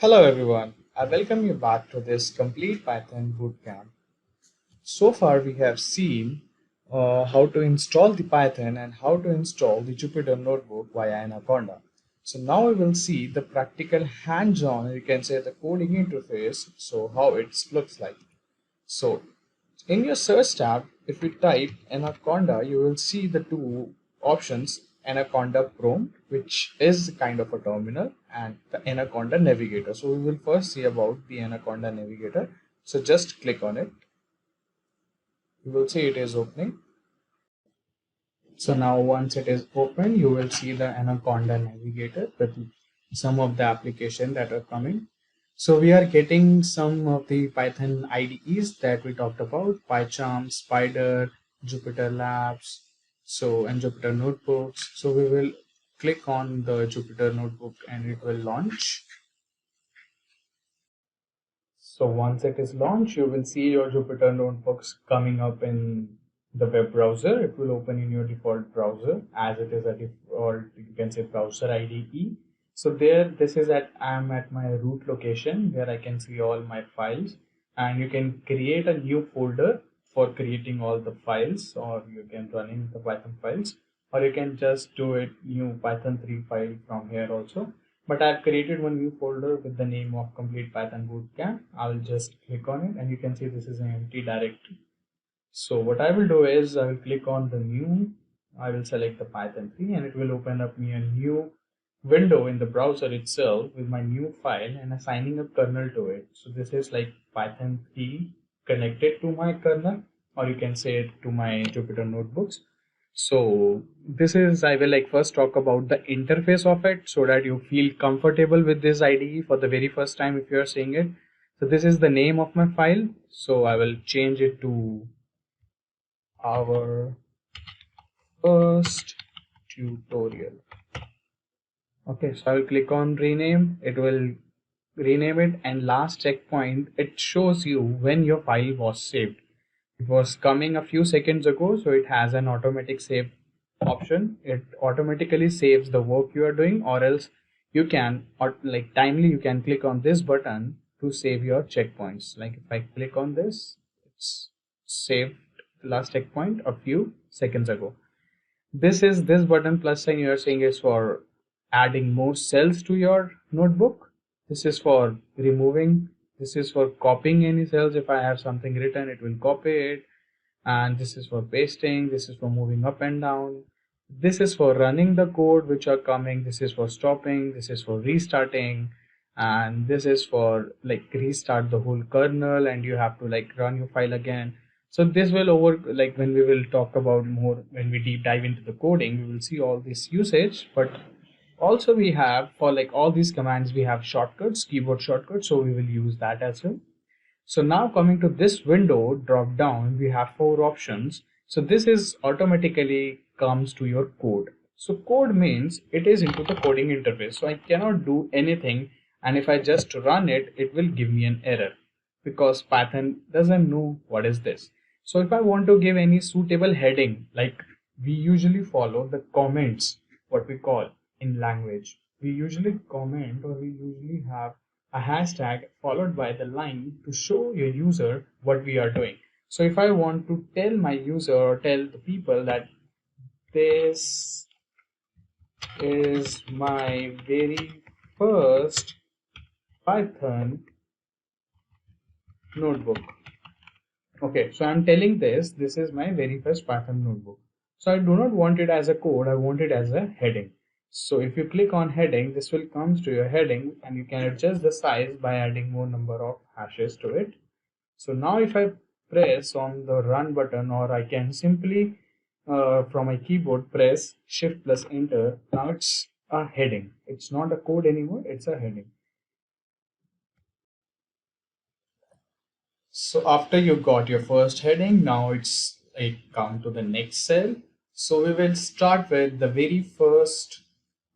Hello everyone, I welcome you back to this complete Python bootcamp. So far we have seen how to install the Python and how to install the Jupyter notebook via Anaconda. So now we will see the practical hands-on, you can say the coding interface, so how it looks like. So in your search tab, if you type Anaconda, you will see the two options, Anaconda Prompt, which is kind of a terminal, and the Anaconda Navigator. So we will first see about the Anaconda Navigator. So just click on it. You will see it is opening. So now once it is open, you will see the Anaconda Navigator with some of the application that are coming. So we are getting some of the Python IDEs that we talked about, PyCharm, Spider, Jupyter Labs, and Jupyter Notebooks. So we will click on the Jupyter Notebook and it will launch. So once it is launched, you will see your Jupyter Notebooks coming up in the web browser. It will open in your default browser as it is a default, you can say browser IDE. So there, this is I'm at my root location where I can see all my files, and you can create a new folder for creating all the files, or you can run in the Python files, or you can just do it new Python 3 file from here also. But I've created one new folder with the name of Complete Python Bootcamp. I'll just click on it and you can see this is an empty directory. So what I will do is I will click on the new, I will select the Python 3 and it will open up me a new window in the browser itself with my new file and assigning a kernel to it. So this is like Python 3 connected to my kernel, or you can say it to my Jupyter notebooks. So this is, I will like first talk about the interface of it so that you feel comfortable with this IDE for the very first time if you are seeing it. So this is the name of my file. So I will change it to our first tutorial. Okay, so I will click on rename. It will rename it, and last checkpoint, it shows you when your file was saved. It was coming a few seconds ago, so it has an automatic save option. It automatically saves the work you are doing, or else you can, or like timely, you can click on this button to save your checkpoints. Like if I click on this, it's saved the last checkpoint a few seconds ago. This button plus sign you are saying is for adding more cells to your notebook. This is for removing. This is for copying any cells. If I have something written, it will copy it. And this is for pasting. This is for moving up and down. This is for running the code which are coming. This is for stopping. This is for restarting. And this is for like restart the whole kernel and you have to like run your file again. So this will like when we will talk about more, when we deep dive into the coding, we will see all this usage. But also we have for like all these commands, we have shortcuts, keyboard shortcuts. So we will use that as well. So now coming to this window drop down, we have four options. So this is automatically comes to your code. So code means it is into the coding interface. So I cannot do anything, and if I just run it, it will give me an error because Python doesn't know what is this. So if I want to give any suitable heading, like we usually follow the comments, what we call in language, we usually comment or we usually have a hashtag followed by the line to show your user what we are doing. So if I want to tell my user or tell the people that this is my very first Python notebook. Okay, so I'm telling this is my very first Python notebook. So I do not want it as a code, I want it as a heading. So if you click on heading, this will come to your heading and you can adjust the size by adding more number of hashes to it. So now if I press on the run button, or I can simply from my keyboard press shift plus enter, now it's a heading. It's not a code anymore, it's a heading. So after you got your first heading, now it come to the next cell. So we will start with the very first,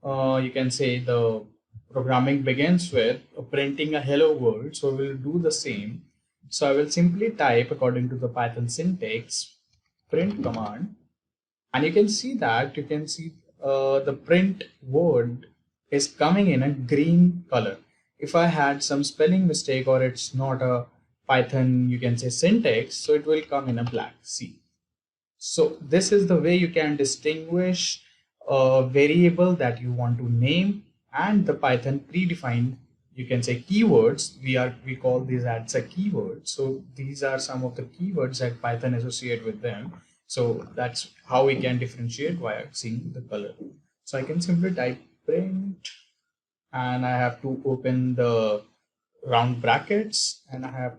you can say the programming begins with printing a hello world. So we'll do the same. So I will simply type according to the Python syntax print command, and you can see the print word is coming in a green color. if I had some spelling mistake or it's not a Python, you can say syntax, so it will come in a black C. So this is the way you can distinguish a variable that you want to name and the Python predefined, you can say keywords. We call these as a keyword. So these are some of the keywords that Python associate with them. So that's how we can differentiate via seeing the color. So I can simply type print, and I have to open the round brackets, and I have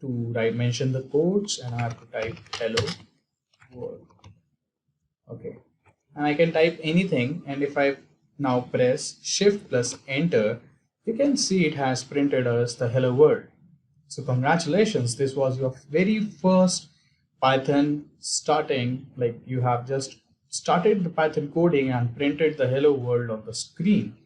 to mention the codes, and I have to type hello world. Okay, and I can type anything, and if I now press shift plus enter, you can see it has printed us the hello world. So congratulations, this was your very first Python starting, like you have just started the Python coding and printed the hello world on the screen.